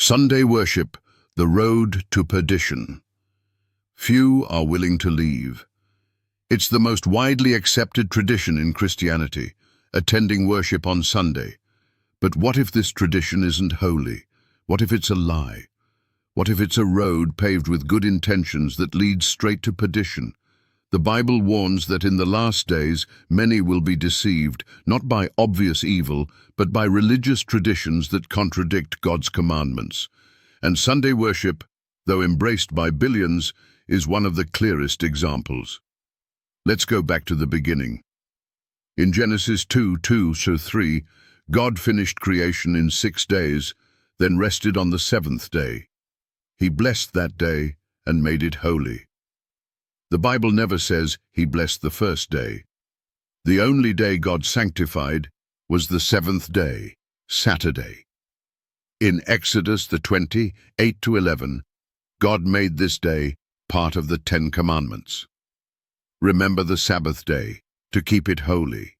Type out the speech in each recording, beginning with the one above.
Sunday worship, the road to perdition. Few are willing to leave. It's the most widely accepted tradition in Christianity, attending worship on Sunday. But what if this tradition isn't holy? What if it's a lie? What if it's a road paved with good intentions that leads straight to perdition? The Bible warns that in the last days many will be deceived, not by obvious evil, but by religious traditions that contradict God's commandments. And Sunday worship, though embraced by billions, is one of the clearest examples. Let's go back to the beginning. In Genesis 2:2-3, God finished creation in 6 days, then rested on the 7th day. He blessed that day and made it holy. The Bible never says He blessed the first day. The only day God sanctified was the 7th day, Saturday. In Exodus 20:8-11, God made this day part of the 10 Commandments. Remember the Sabbath day, to keep it holy.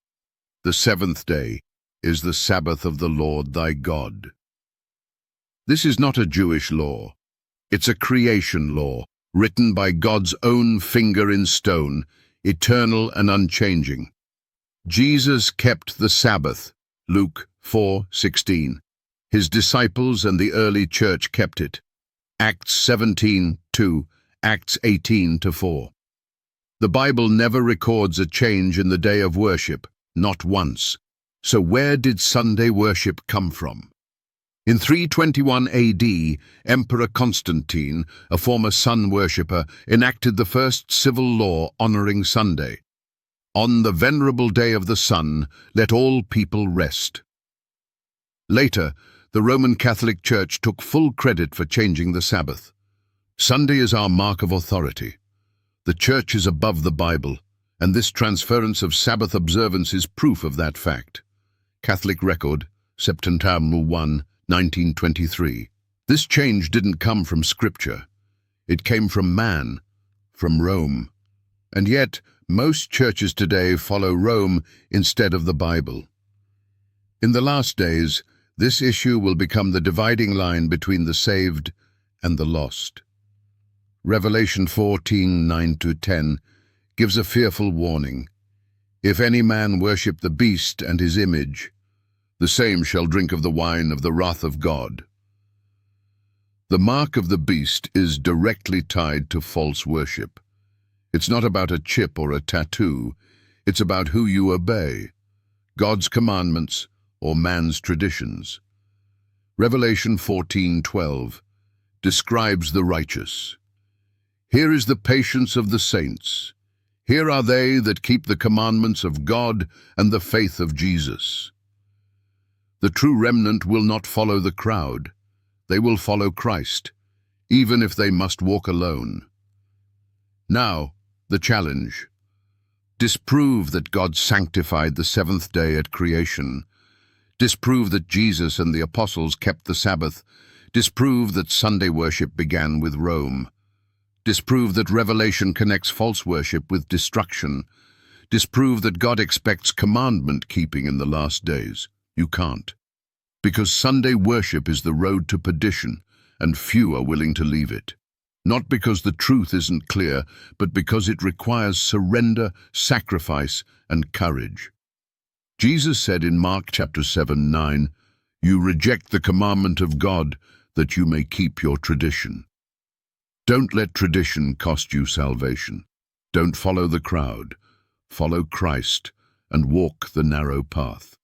The 7th day is the Sabbath of the Lord thy God. This is not a Jewish law. It's a creation law, written by God's own finger in stone, eternal and unchanging. Jesus kept the Sabbath, Luke 4:16. His disciples and the early church kept it, Acts 17:2, Acts 18:4. The Bible never records a change in the day of worship, not once. So where did Sunday worship come from? In 321 AD, Emperor Constantine, a former sun worshipper, enacted the first civil law honoring Sunday. On the venerable day of the sun, let all people rest. Later, the Roman Catholic Church took full credit for changing the Sabbath. Sunday is our mark of authority. The Church is above the Bible, and this transference of Sabbath observance is proof of that fact. Catholic Record, September 1, 1923. This change didn't come from Scripture. It came from man, from Rome. And yet, most churches today follow Rome instead of the Bible. In the last days, this issue will become the dividing line between the saved and the lost. Revelation 14:9-10 gives a fearful warning. If any man worship the beast and his image, the same shall drink of the wine of the wrath of God. The mark of the beast is directly tied to false worship. It's not about a chip or a tattoo. It's about who you obey, God's commandments or man's traditions. Revelation 14:12 describes the righteous. Here is the patience of the saints. Here are they that keep the commandments of God and the faith of Jesus. The true remnant will not follow the crowd. They will follow Christ, even if they must walk alone. Now, the challenge. Disprove that God sanctified the 7th day at creation. Disprove that Jesus and the apostles kept the Sabbath. Disprove that Sunday worship began with Rome. Disprove that Revelation connects false worship with destruction. Disprove that God expects commandment-keeping in the last days. You can't. Because Sunday worship is the road to perdition, and few are willing to leave it. Not because the truth isn't clear, but because it requires surrender, sacrifice, and courage. Jesus said in Mark chapter 7:9, "You reject the commandment of God that you may keep your tradition." Don't let tradition cost you salvation. Don't follow the crowd. Follow Christ and walk the narrow path.